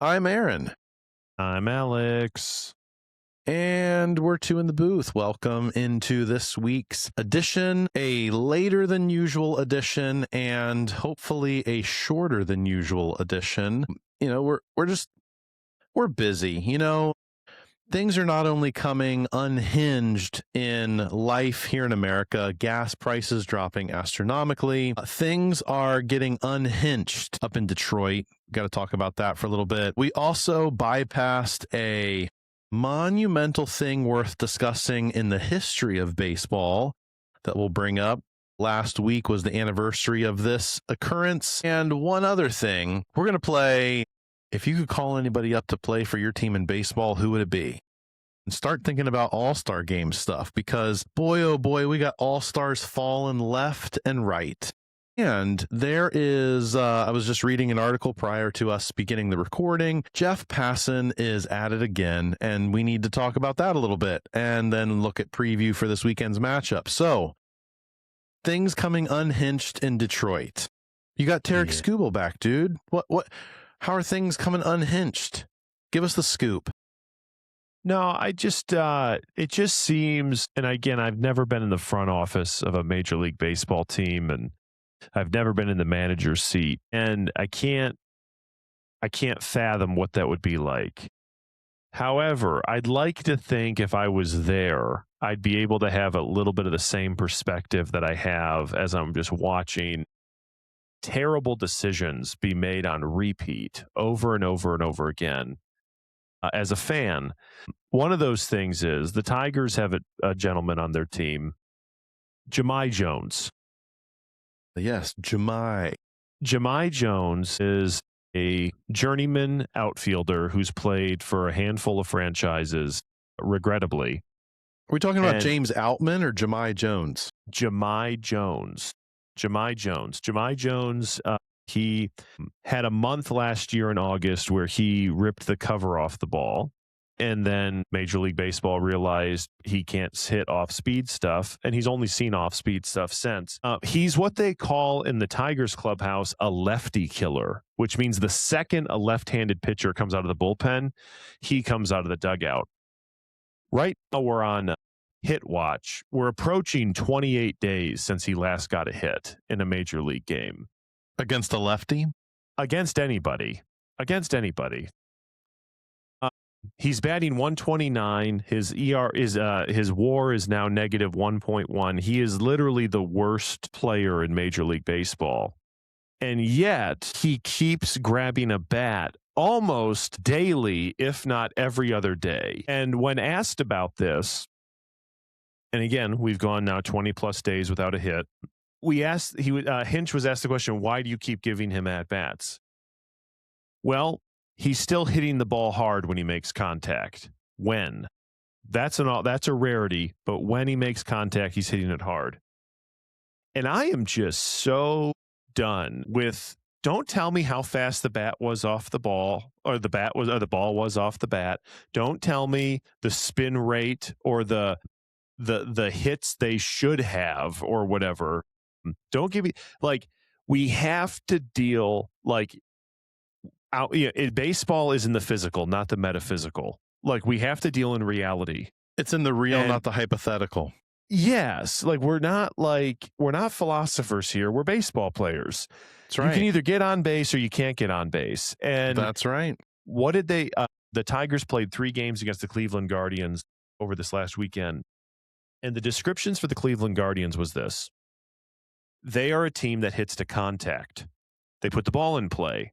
I'm Aaron, I'm Alex. and we're two in the booth. Welcome into this week's edition, a later than usual edition, and hopefully a shorter than usual edition. We're busy. Things are not only coming unhinged in life here in America, gas prices dropping astronomically, things are getting unhinged up in Detroit. Got to talk about that for a little bit. We also bypassed a monumental thing worth discussing in the history of baseball that we'll bring up. Last week was the anniversary of this occurrence. And one other thing, we're going to play, if you could call anybody up to play for your team in baseball, who would it be? And start thinking about all-star game stuff, because boy, oh boy, we got all-stars falling left and right. And there is, I was just reading an article prior to us beginning the recording. Jeff Passan is at it again, and we need to talk about that a little bit and then look at preview for this weekend's matchup. So, things coming unhinged in Detroit. You got Tarek Skubal back, dude. How are things coming unhinged? Give us the scoop. No, it just seems, and again, I've never been in the front office of a Major League Baseball team, and I've never been in the manager's seat, and I can't fathom what that would be like. However, I'd like to think if I was there, I'd be able to have a little bit of the same perspective that I have as I'm just watching terrible decisions be made on repeat over and over and over again. As a fan, one of those things is the Tigers have a gentleman on their team, Jahmai Jones. Yes, Jahmai. Jahmai Jones is a journeyman outfielder who's played for a handful of franchises, regrettably. Are we talking about James Outman or Jahmai Jones? Jahmai Jones. Jahmai Jones. Jahmai Jones, he had a month last year in August where he ripped the cover off the ball. And then Major League Baseball realized he can't hit off-speed stuff, and he's only seen off-speed stuff since. He's what they call in the Tigers clubhouse a lefty killer, which means the second a left-handed pitcher comes out of the bullpen, he comes out of the dugout. Right now we're on hit watch. We're approaching 28 days since he last got a hit in a Major League game. Against a lefty? Against anybody. Against anybody. He's batting 129. His his WAR is now negative 1.1. He is literally the worst player in Major League Baseball. And yet he keeps grabbing a bat almost daily, if not every other day. And when asked about this, and again, we've gone now 20 plus days without a hit. Hinch was asked the question, why do you keep giving him at bats? Well, he's still hitting the ball hard when he makes contact. When? That's a rarity, but when he makes contact, he's hitting it hard. And I am just so done with, don't tell me how fast the bat was off the ball, or the ball was off the bat. Don't tell me the spin rate or the hits they should have or whatever. Don't give me, we have to deal baseball is in the physical, not the metaphysical. We have to deal in reality. It's in the real, not the hypothetical. Yes. We're not philosophers here. We're baseball players. That's right. You can either get on base or you can't get on base. And that's right. What did they, the Tigers played 3 games against the Cleveland Guardians over this last weekend. And the descriptions for the Cleveland Guardians was this: they are a team that hits to contact. They put the ball in play.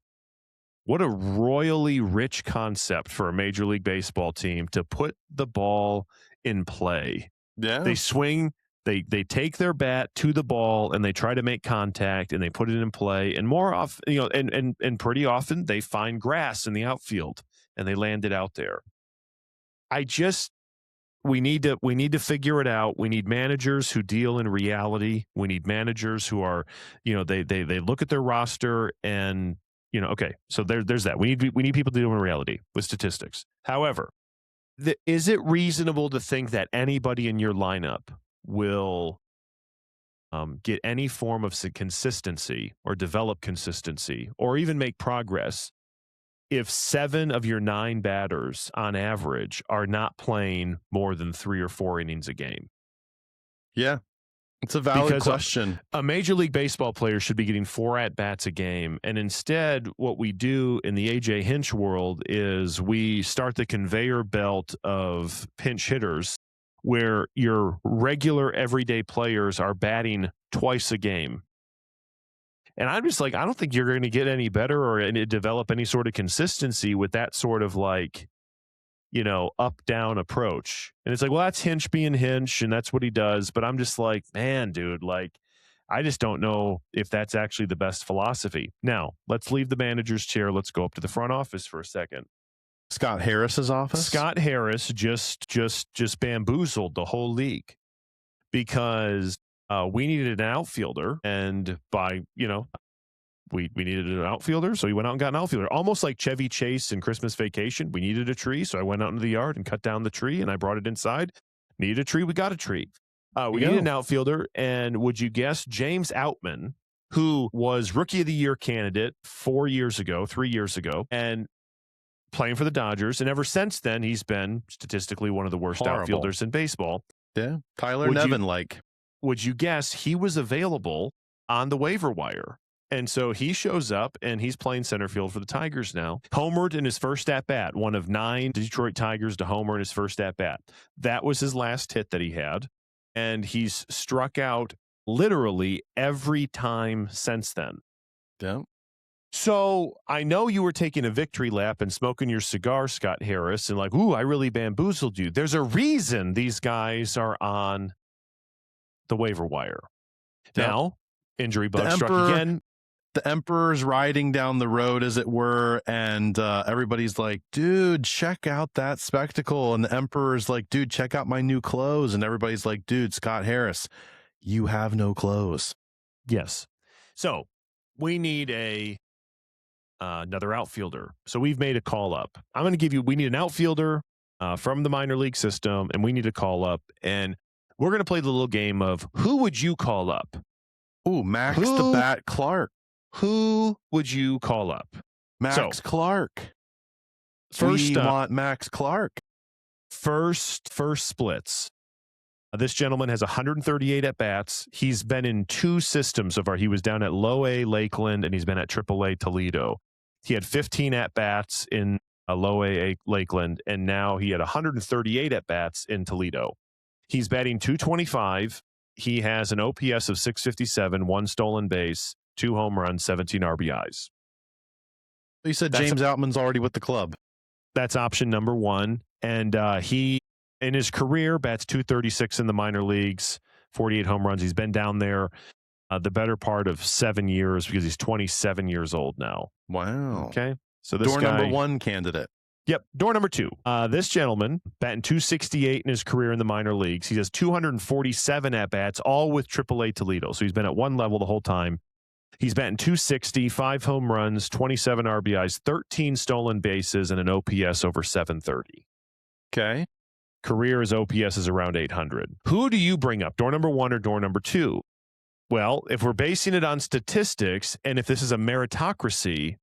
What a royally rich concept for a Major League Baseball team to put the ball in play. Yeah. They swing, they take their bat to the ball and they try to make contact and they put it in play. And more often, and pretty often they find grass in the outfield and they land it out there. We need to figure it out. We need managers who deal in reality. We need managers who are, they look at their roster and, okay, so there's that. We need people to deal in reality with statistics. However, is it reasonable to think that anybody in your lineup will get any form of consistency or develop consistency or even make progress if 7 of your 9 batters on average are not playing more than 3 or 4 innings a game? Yeah, it's a valid Because question. a Major League Baseball player should be getting 4 at-bats a game. And instead, what we do in the A.J. Hinch world is we start the conveyor belt of pinch hitters where your regular everyday players are batting twice a game. And I'm just like, I don't think you're going to get any better or develop any sort of consistency with that sort of like, up-down approach. And it's like, well, that's Hinch being Hinch, and that's what he does. But I'm just like, man, dude, like, I just don't know if that's actually the best philosophy. Now, let's leave the manager's chair. Let's go up to the front office for a second. Scott Harris's office? Scott Harris just bamboozled the whole league because we needed an outfielder, and we needed an outfielder, so he went out and got an outfielder. Almost like Chevy Chase in Christmas Vacation. We needed a tree, so I went out into the yard and cut down the tree, and I brought it inside. Needed a tree, we got a tree. We needed an outfielder, and would you guess James Outman, who was Rookie of the Year candidate 3 years ago, and playing for the Dodgers, and ever since then, he's been statistically one of the worst outfielders in baseball. Yeah, Tyler Nevin-like. Would you guess he was available on the waiver wire? And so he shows up, and he's playing center field for the Tigers now. Homered in his first at-bat, one of 9 Detroit Tigers to homer in his first at-bat. That was his last hit that he had, and he's struck out literally every time since then. Yeah. So I know you were taking a victory lap and smoking your cigar, Scott Harris, and like, ooh, I really bamboozled you. There's a reason these guys are on the waiver wire. Yeah. Now, injury bug struck again. The Emperor's riding down the road, as it were, and everybody's like, dude, check out that spectacle. And the Emperor's like, dude, check out my new clothes. And everybody's like, dude, Scott Harris, you have no clothes. Yes. So we need another outfielder. So we've made a call up. I'm going to give you, we need an outfielder from the minor league system, and we need to call up. And we're going to play the little game of who would you call up? Ooh, Max the Bat Clark. Who would you call up? Max Clark. First, we want Max Clark. First splits. This gentleman has 138 at-bats. He's been in 2 systems so far. He was down at Low A Lakeland, and he's been at Triple A Toledo. He had 15 at-bats in Low A Lakeland, and now he had 138 at-bats in Toledo. He's batting .225. He has an OPS of .657, 1 stolen base, 2 home runs, 17 RBIs. You said James Outman's already with the club. That's option number 1. And he, in his career, bats .236 in the minor leagues, 48 home runs. He's been down there the better part of 7 years because he's 27 years old now. Wow. Okay. So this door guy, number 1 candidate. Yep. Door number 2. This gentleman batting .268 in his career in the minor leagues. He has 247 at-bats, all with AAA Toledo. So he's been at one level the whole time. He's batting .260, 5 home runs, 27 RBIs, 13 stolen bases, and an OPS over .730. Okay. Career, his OPS is around 800. Who do you bring up? Door number 1 or door number 2? Well, if we're basing it on statistics, and if this is a meritocracy,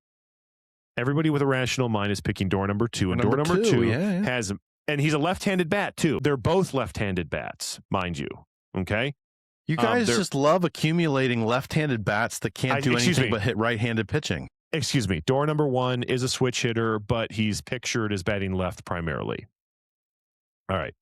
everybody with a rational mind is picking door number 2. And door number 2 has, and he's a left-handed bat too. They're both left-handed bats, mind you. Okay. You guys just love accumulating left-handed bats that can't do anything but hit right-handed pitching. Excuse me. Door number 1 is a switch hitter, but he's pictured as batting left primarily. All right.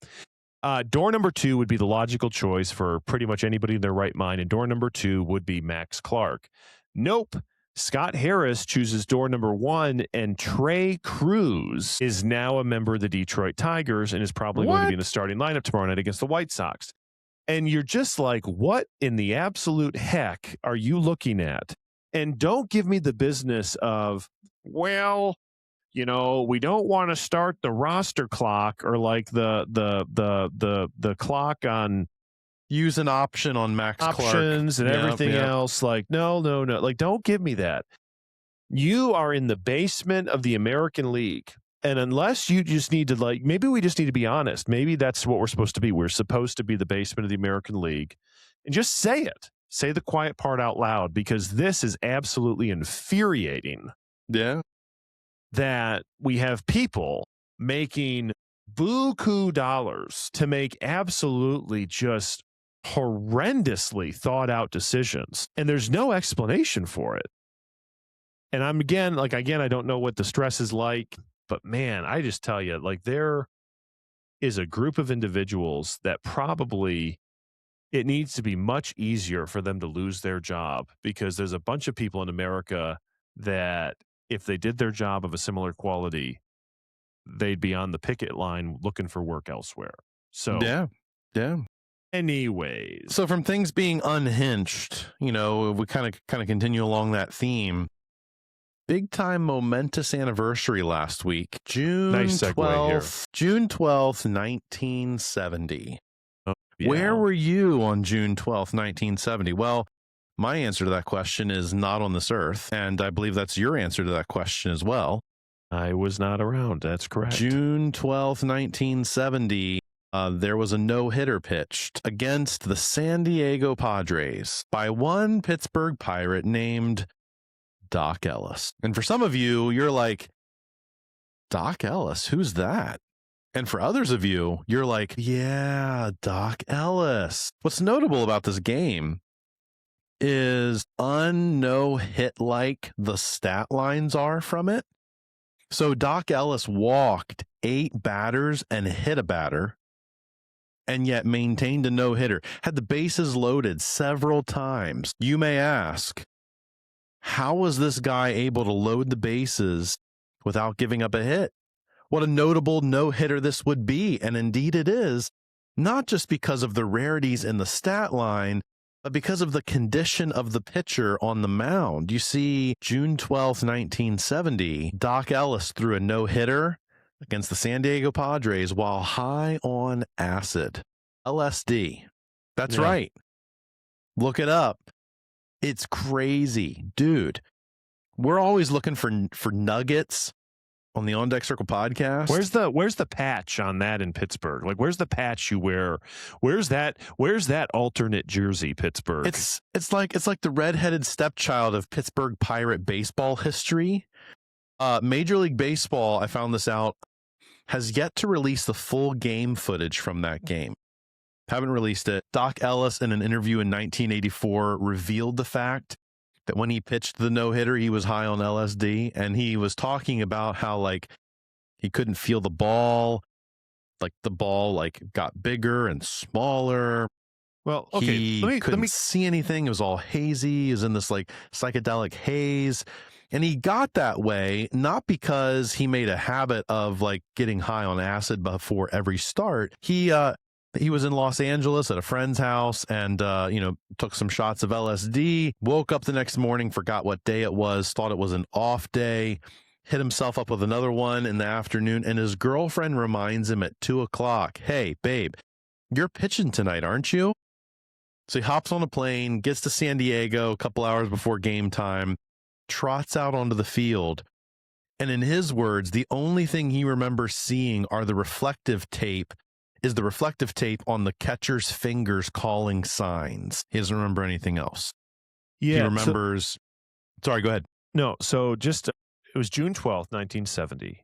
Door number 2 would be the logical choice for pretty much anybody in their right mind, and door number 2 would be Max Clark. Nope. Scott Harris chooses door number 1, and Trey Cruz is now a member of the Detroit Tigers and is probably going to be in the starting lineup tomorrow night against the White Sox. And you're just like, what in the absolute heck are you looking at? And don't give me the business of, well, we don't want to start the roster clock or like the clock on use an option on Max options Clark. And everything else. Like, no. Like, don't give me that. You are in the basement of the American League. And unless you just need to, maybe we just need to be honest. Maybe that's what we're supposed to be. We're supposed to be the basement of the American League. And just say it. Say the quiet part out loud, because this is absolutely infuriating. Yeah. that we have people making buku dollars to make absolutely just horrendously thought out decisions, and there's no explanation for it. And again, I don't know what the stress is like, but man, I just tell you, like, there is a group of individuals that probably it needs to be much easier for them to lose their job, because there's a bunch of people in America that if they did their job of a similar quality, they'd be on the picket line looking for work elsewhere. So yeah. Anyways, So from things being unhinged, we kind of continue along that theme. Big time momentous anniversary last week, June Nice segue 12th, June 12th, 1970. yeah. Where were you on June 12th, 1970? Well, my answer to that question is not on this earth, and I believe that's your answer to that question as well. I was not around. That's correct. June 12th, 1970, there was a no-hitter pitched against the San Diego Padres by one Pittsburgh Pirate named Doc Ellis. And for some of you, you're like, Doc Ellis, who's that? And for others of you, you're like, yeah, Doc Ellis. What's notable about this game is no-hit like the stat lines are from it. So Doc Ellis walked 8 batters and hit a batter, and yet maintained a no-hitter, had the bases loaded several times. You may ask, how was this guy able to load the bases without giving up a hit? What a notable no-hitter this would be, and indeed it is, not just because of the rarities in the stat line, but because of the condition of the pitcher on the mound. You see, June 12th, 1970, Doc Ellis threw a no-hitter against the San Diego Padres while high on acid. LSD. That's right. Look it up. It's crazy. Dude, we're always looking for nuggets on the On Deck Circle podcast. Where's the patch on that in Pittsburgh? Like, where's the patch you wear? Where's that alternate jersey, Pittsburgh? It's like the redheaded stepchild of Pittsburgh Pirate baseball history. Major League Baseball, I found this out, has yet to release the full game footage from that game. Haven't released it. Doc Ellis, in an interview in 1984, revealed the fact that when he pitched the no-hitter, he was high on LSD, and he was talking about how, like, he couldn't feel the ball, like the ball like got bigger and smaller. Well, okay, he couldn't see anything. It was all hazy. He was in this like psychedelic haze. And he got that way not because he made a habit of like getting high on acid before every start. He was in Los Angeles at a friend's house and, took some shots of LSD, woke up the next morning, forgot what day it was, thought it was an off day, hit himself up with another one in the afternoon. And his girlfriend reminds him at 2:00, hey, babe, you're pitching tonight, aren't you? So he hops on a plane, gets to San Diego a couple hours before game time, trots out onto the field. And in his words, the only thing he remembers seeing is the reflective tape on the catcher's fingers calling signs. He doesn't remember anything else. Yeah, he remembers. Sorry, go ahead. No, so it was June 12th, 1970.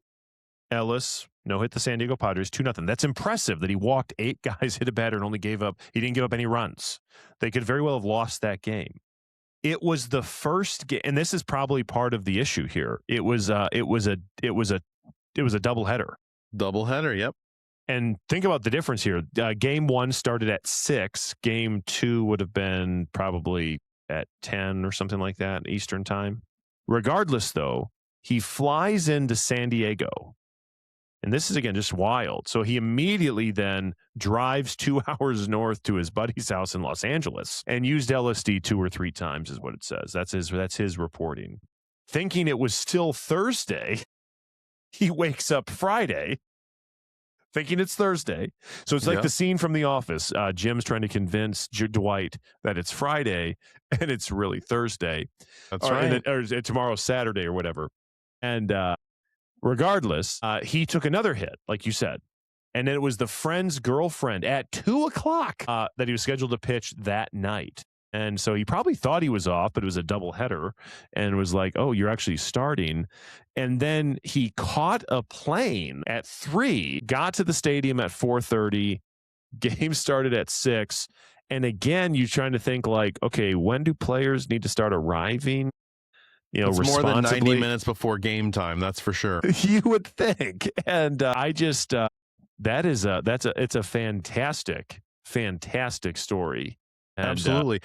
Ellis hit the San Diego Padres 2-0. That's impressive that he walked 8 guys, hit a batter, and he didn't give up any runs. They could very well have lost that game. It was the first game, and this is probably part of the issue here. It was a doubleheader. Doubleheader, yep. And think about the difference here. Game 1 started at 6. Game 2 would have been probably at 10 or something like that Eastern time. Regardless, though, he flies into San Diego. And this is, again, just wild. So he immediately then drives 2 hours north to his buddy's house in Los Angeles and used LSD 2 or 3 times is what it says. That's his reporting. Thinking it was still Thursday, he wakes up Friday thinking it's Thursday. So it's like the scene from The Office. Jim's trying to convince Dwight that it's Friday and it's really Thursday. That's right. Or tomorrow's Saturday or whatever. And regardless, he took another hit, like you said. And then it was the friend's girlfriend at 2:00 that he was scheduled to pitch that night. And so he probably thought he was off, but it was a doubleheader and was like, oh, you're actually starting. And then he caught a plane at 3, got to the stadium at 4:30, game started at 6. And again, you're trying to think like, okay, when do players need to start arriving? It's more than 90 responsibly? minutes before game time, that's for sure. You would think. And I just, it's a fantastic story. And, Absolutely.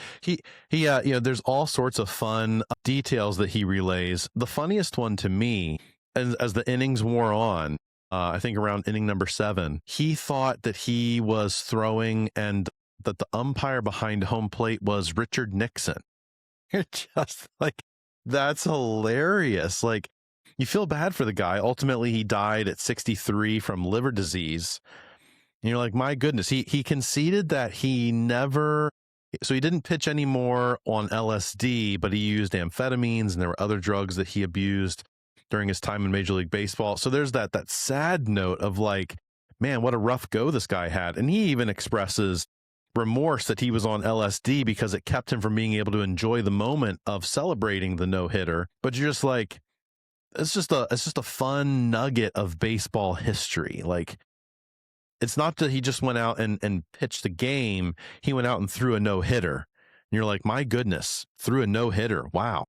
There's all sorts of fun details that he relays. The funniest one to me, as the innings wore on, I think around inning number 7, he thought that he was throwing and that the umpire behind home plate was Richard Nixon. You're just like, that's hilarious. Like, you feel bad for the guy. Ultimately, he died at 63 from liver disease. And you're like, my goodness, he conceded that he didn't pitch anymore on LSD, but he used amphetamines and there were other drugs that he abused during his time in Major League Baseball. So there's that sad note of like, man, what a rough go this guy had. And he even expresses remorse that he was on LSD because it kept him from being able to enjoy the moment of celebrating the no-hitter. But you're just like, it's just a fun nugget of baseball history. Like, it's not that he just went out and pitched the game. He went out and threw a no-hitter. And you're like, my goodness, threw a no-hitter. Wow.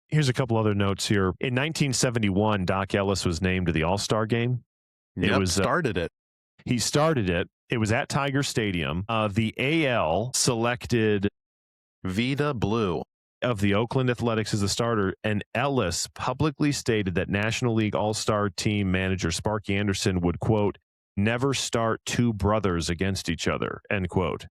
Here's a couple other notes here. In 1971, Doc Ellis was named to the All-Star game. Started it. He started it. It was at Tiger Stadium. The AL selected Vida Blue of the Oakland Athletics as the starter, and Ellis publicly stated that National League All-Star team manager Sparky Anderson would, quote, never start two brothers against each other, end quote.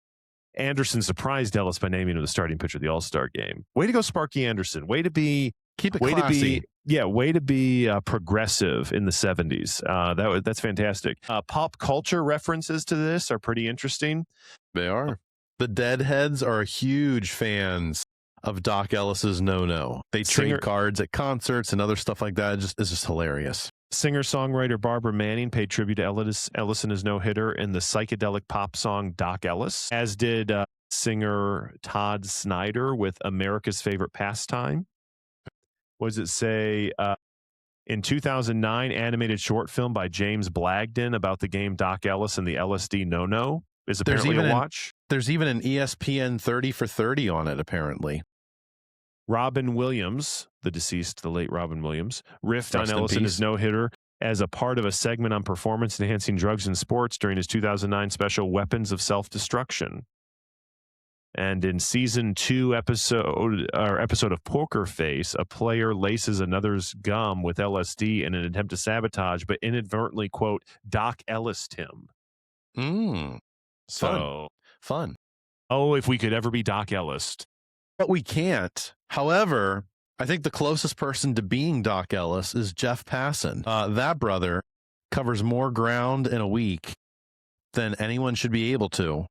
Anderson surprised Ellis by naming him the starting pitcher of the All-Star game. Way to go, Sparky Anderson. Way to be classy. Way to be progressive in the 70s. That's fantastic. Pop culture references to this are pretty interesting. They are. The Deadheads are huge fans of Doc Ellis's no-no. They trade cards at concerts and other stuff like that. It's just hilarious. Singer-songwriter Barbara Manning paid tribute to Ellis and his no-hitter in the psychedelic pop song Doc Ellis, as did singer Todd Snyder with America's Favorite Pastime. What does it say? In 2009, animated short film by James Blagden about the game Doc Ellis and the LSD no-no is apparently a watch. There's even an ESPN 30 for 30 on it, apparently. Robin Williams, the late Robin Williams, riffed on Ellis and his no-hitter as a part of a segment on performance-enhancing drugs in sports during his 2009 special Weapons of Self-Destruction. And in season 2 episode of Poker Face, a player laces another's gum with LSD in an attempt to sabotage, but inadvertently, quote, Doc Ellis'd him. Fun. Oh, if we could ever be Doc Ellis. But we can't. However, I think the closest person to being Doc Ellis is Jeff Passan. That brother covers more ground in a week than anyone should be able to.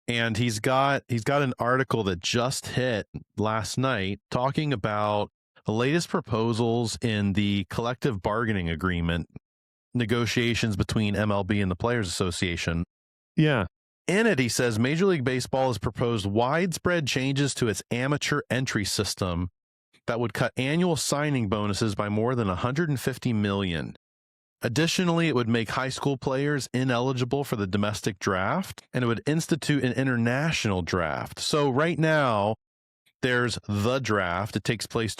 And he's got an article that just hit last night talking about the latest proposals in the collective bargaining agreement negotiations between MLB and the Players Association. Yeah. In it, he says Major League Baseball has proposed widespread changes to its amateur entry system that would cut annual signing bonuses by more than $150 million. Additionally, it would make high school players ineligible for the domestic draft, and it would institute an international draft. So right now, there's the draft. It takes place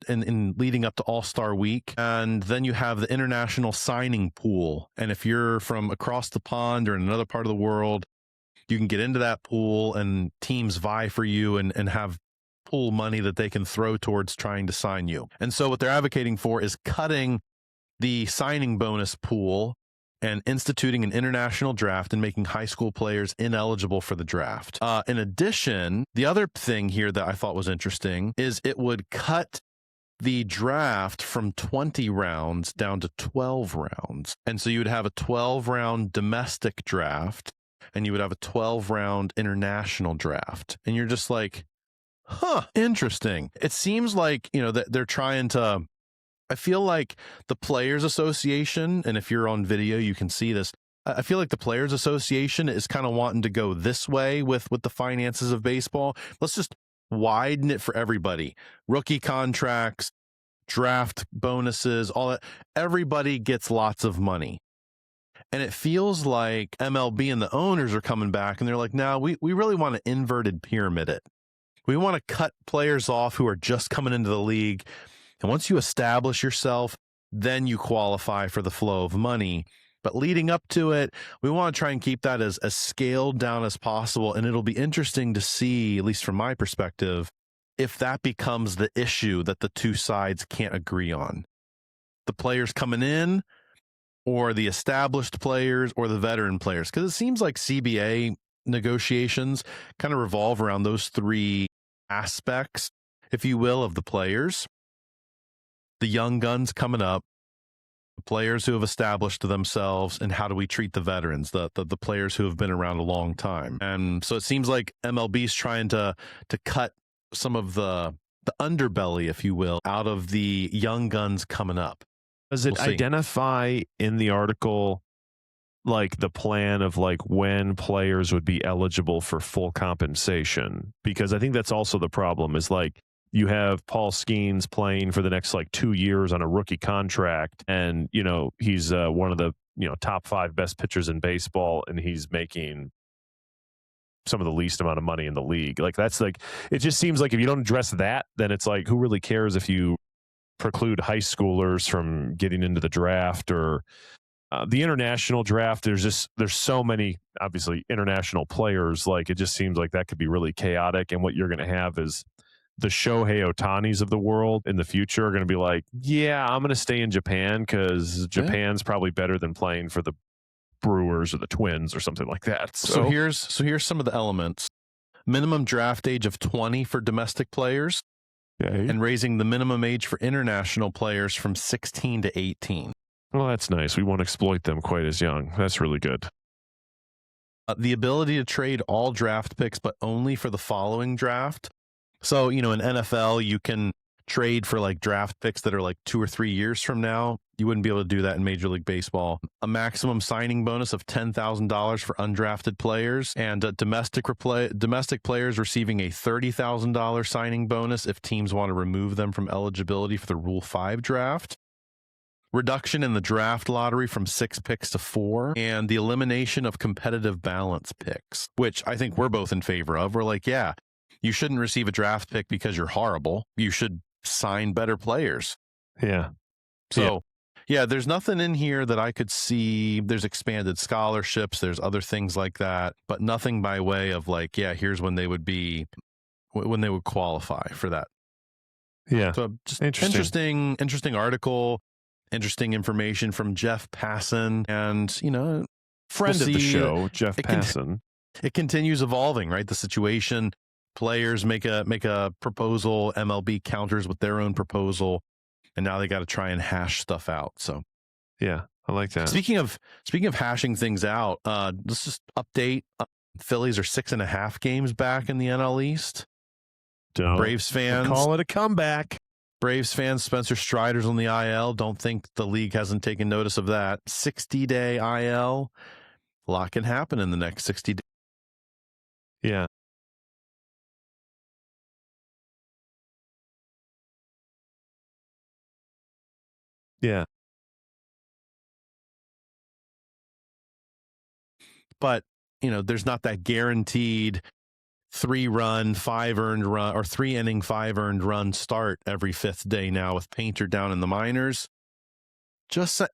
in leading up to All-Star Week, and then you have the international signing pool. And if you're from across the pond or in another part of the world, you can get into that pool, and teams vie for you and have pool money that they can throw towards trying to sign you. And so what they're advocating for is cutting the signing bonus pool and instituting an international draft and making high school players ineligible for the draft. In addition, the other thing here that I thought was interesting is it would cut the draft from 20 rounds down to 12 rounds. And so you would have a 12-round domestic draft, and you would have a 12-round international draft. And you're just like, interesting. It seems like, that they're trying to, I feel like the Players Association, and if you're on video, you can see this, I feel like the Players Association is kind of wanting to go this way with the finances of baseball. Let's just widen it for everybody. Rookie contracts, draft bonuses, all that. Everybody gets lots of money. And it feels like MLB and the owners are coming back and they're like, no, we really want to inverted pyramid it. We want to cut players off who are just coming into the league. And once you establish yourself, then you qualify for the flow of money. But leading up to it, we want to try and keep that as scaled down as possible. And it'll be interesting to see, at least from my perspective, if that becomes the issue that the two sides can't agree on. The players coming in, or the established players, or the veteran players. Because it seems like CBA negotiations kind of revolve around those three aspects, if you will, of the players. The young guns coming up, the players who have established themselves, and how do we treat the veterans, the players who have been around a long time. And so it seems like MLB's trying to cut some of the underbelly, if you will, out of the young guns coming up. Does it identify in the article like the plan of like when players would be eligible for full compensation? Because I think that's also the problem, is like you have Paul Skeens playing for the next like 2 years on a rookie contract, and you know he's one of the top 5 best pitchers in baseball, and he's making some of the least amount of money in the league. Like that's like, it just seems like if you don't address that, then it's like, who really cares if you preclude high schoolers from getting into the draft or the international draft? There's so many obviously international players. Like it just seems like that could be really chaotic, and what you're going to have is the Shohei Ohtanis of the world in the future are going to be like, yeah, I'm going to stay in Japan because Japan's probably better than playing for the Brewers or the Twins or something like that. So here's some of the elements. Minimum draft age of 20 for domestic players. Okay. And raising the minimum age for international players from 16 to 18. Well, that's nice. We won't exploit them quite as young. That's really good. The ability to trade all draft picks, but only for the following draft. So, in NFL, you can trade for like draft picks that are like 2 or 3 years from now. You wouldn't be able to do that in Major League Baseball. A maximum signing bonus of $10,000 for undrafted players, and domestic players receiving a $30,000 signing bonus if teams want to remove them from eligibility for the Rule 5 draft. Reduction in the draft lottery from 6 picks to 4, and the elimination of competitive balance picks, which I think we're both in favor of. We're like, yeah, you shouldn't receive a draft pick because you're horrible. You should sign better players. Yeah. So, yeah, there's nothing in here that I could see. There's expanded scholarships. There's other things like that, but nothing by way of like, yeah, here's when they would qualify for that. Yeah. So just interesting article, interesting information from Jeff Passan, and, friend of the show, Jeff Passan. It continues evolving, right? The situation, players make a proposal, MLB counters with their own proposal, and now they got to try and hash stuff out. So, yeah, I like that. Speaking of hashing things out, let's just update. Phillies are 6.5 games back in the NL East. Braves fans call it a comeback. Braves fans, Spencer Strider's on the IL. Don't think the league hasn't taken notice of that. 60-day IL. A lot can happen in the next 60 days. Yeah. Yeah. But, there's not that guaranteed 3-run, 5-earned run, or 3-inning, 5-earned run start every 5th day now with Painter down in the minors.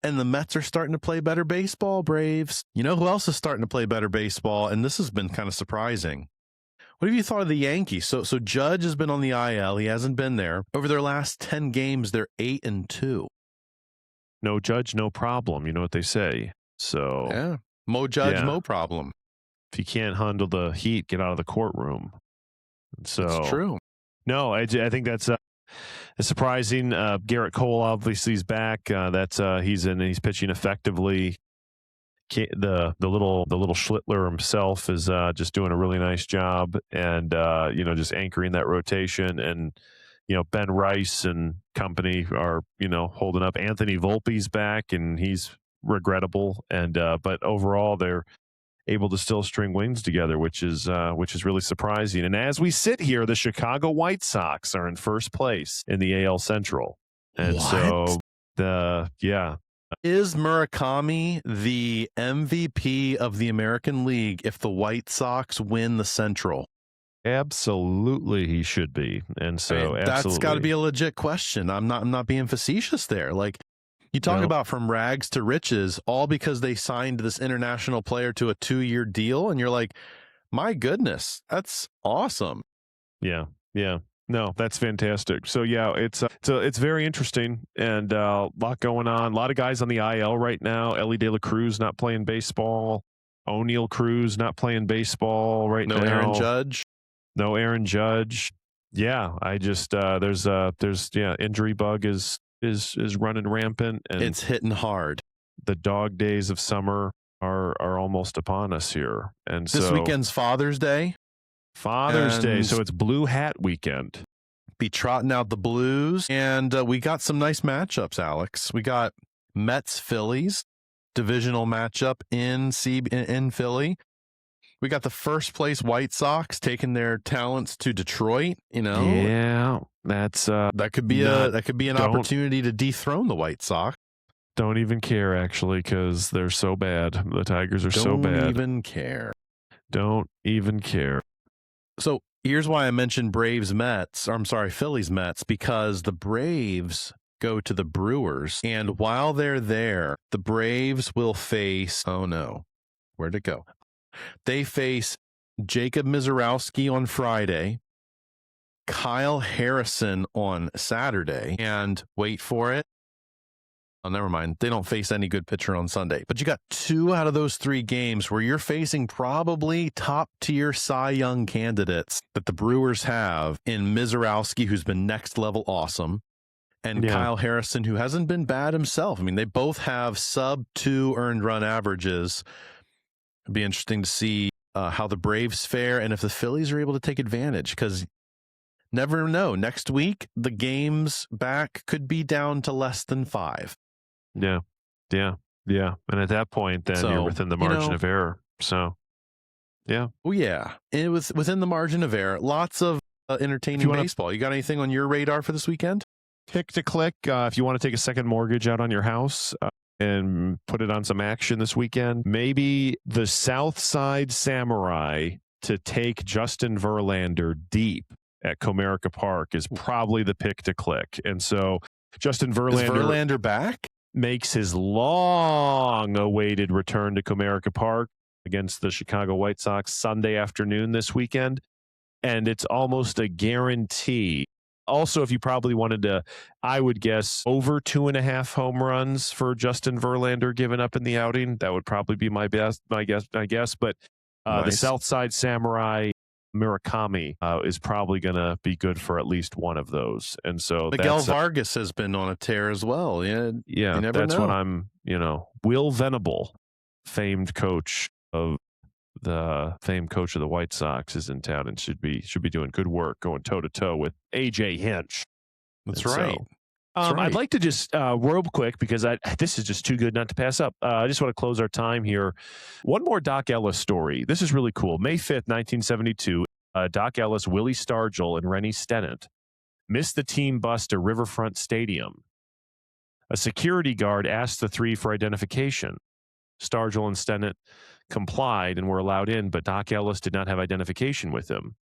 And the Mets are starting to play better baseball, Braves. You know who else is starting to play better baseball? And this has been kind of surprising. What have you thought of the Yankees? So Judge has been on the IL. He hasn't been there. Over their last 10 games, they're 8-2. No Judge, no problem. You know what they say. So yeah, Mo Judge, Mo problem. If you can't handle the heat, get out of the courtroom. So that's true. No, I think that's surprising. Garrett Cole obviously is back. He's pitching effectively. The little Schlittler himself is just doing a really nice job, and just anchoring that rotation. And Ben Rice and company are holding up. Anthony Volpe's back, and he's regrettable. And but overall, they're able to still string wins together, which is really surprising. And as we sit here, the Chicago White Sox are in first place in the AL Central. And so is Murakami the MVP of the American League if the White Sox win the Central? Absolutely, he should be. And so that's got to be a legit question. I'm not being facetious there. Like, you talk about from rags to riches, all because they signed this international player to a 2-year deal, and you're like, my goodness, that's awesome. Yeah. No, that's fantastic. So yeah, it's very interesting, and a lot going on. A lot of guys on the IL right now. Ellie De La Cruz not playing baseball. O'Neal Cruz not playing baseball right now. No Aaron Judge. Yeah, I just there's injury bug is running rampant, and it's hitting hard. The dog days of summer are almost upon us here. And this weekend's Father's Day. So it's Blue Hat weekend. Be trotting out the Blues, and we got some nice matchups, Alex. We got Mets-Phillies, divisional matchup in Philly. We got the first place White Sox taking their talents to Detroit. Yeah, that could be an opportunity to dethrone the White Sox. Don't even care, actually, because they're so bad. The Tigers are so bad. Don't even care. Don't even care. So here's why I mentioned Phillies Mets, because the Braves go to the Brewers, and while they're there, the Braves will face, where'd it go? They face Jacob Mizorowski on Friday, Kyle Harrison on Saturday, and wait for it. Oh, never mind. They don't face any good pitcher on Sunday. But you got 2 out of those 3 games where you're facing probably top-tier Cy Young candidates that the Brewers have in Mizorowski, who's been next level awesome, and Kyle Harrison, who hasn't been bad himself. I mean, they both have sub-2 earned run averages. It'd be interesting to see how the Braves fare and if the Phillies are able to take advantage, because never know. Next week, the games back could be down to less than 5. Yeah. And at that point, then you're within the margin of error. So, yeah. Well, yeah. It was within the margin of error. Lots of entertaining baseball. You got anything on your radar for this weekend? Pick to click. If you want to take a second mortgage out on your house and put it on some action this weekend, maybe the South Side Samurai to take Justin Verlander deep at Comerica Park is probably the pick to click. And so Justin Verlander, is Verlander back? Makes his long-awaited return to Comerica Park against the Chicago White Sox Sunday afternoon this weekend, and it's almost a guarantee. Also, if you probably wanted to, I would guess over 2.5 home runs for Justin Verlander given up in the outing. That would probably be my guess. But nice. The Southside Samurai Murakami is probably going to be good for at least one of those. And so Miguel Vargas has been on a tear as well. Yeah. You never know. What I'm, Will Venable, famed coach of the White Sox, is in town and should be doing good work going toe to toe with AJ Hinch. That's right. I'd like to just real quick, because this is just too good not to pass up. I just want to close our time here. One more Doc Ellis story. This is really cool. May 5th, 1972, Doc Ellis, Willie Stargell, and Rennie Stennett missed the team bus to Riverfront Stadium. A security guard asked the 3 for identification. Stargell and Stennett complied and were allowed in, but Doc Ellis did not have identification with him.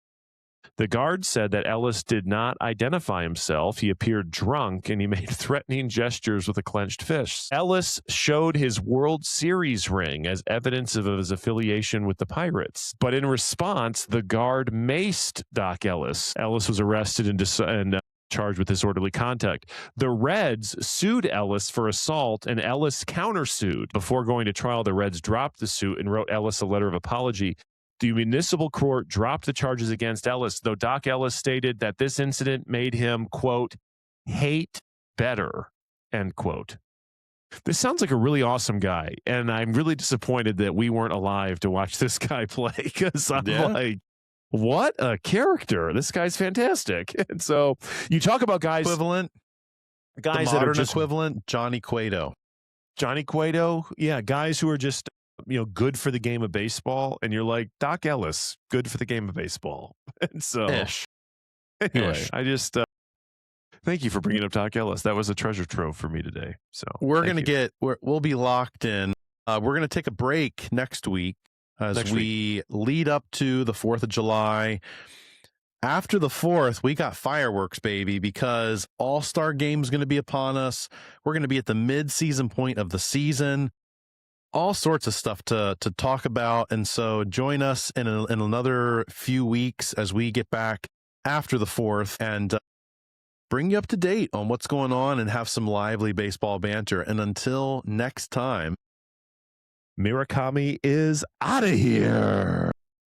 The guard said that Ellis did not identify himself. He appeared drunk and he made threatening gestures with a clenched fist. Ellis showed his World Series ring as evidence of his affiliation with the Pirates. But in response, the guard maced Doc Ellis. Ellis was arrested and charged with disorderly conduct. The Reds sued Ellis for assault, and Ellis countersued. Before going to trial, the Reds dropped the suit and wrote Ellis a letter of apology. The municipal court dropped the charges against Ellis, though Doc Ellis stated that this incident made him, quote, hate better, end quote. This sounds like a really awesome guy, and I'm really disappointed that we weren't alive to watch this guy play, because I'm like, what a character. This guy's fantastic. And so you talk about guys the modern equivalent, Johnny Cueto. Johnny Cueto, yeah, guys who are just, good for the game of baseball. And you're like, Doc Ellis, good for the game of baseball. And so, Ish. anyway, Ish. I just thank you for bringing up Doc Ellis. That was a treasure trove for me today. So we'll be locked in. We're going to take a break next week as we lead up to the 4th of July. After the 4th, we got fireworks, baby, because All-Star Game's going to be upon us. We're going to be at the mid-season point of the season. All sorts of stuff to talk about. And so join us in another few weeks as we get back after the 4th and bring you up to date on what's going on and have some lively baseball banter. And until next time, Murakami is out of here.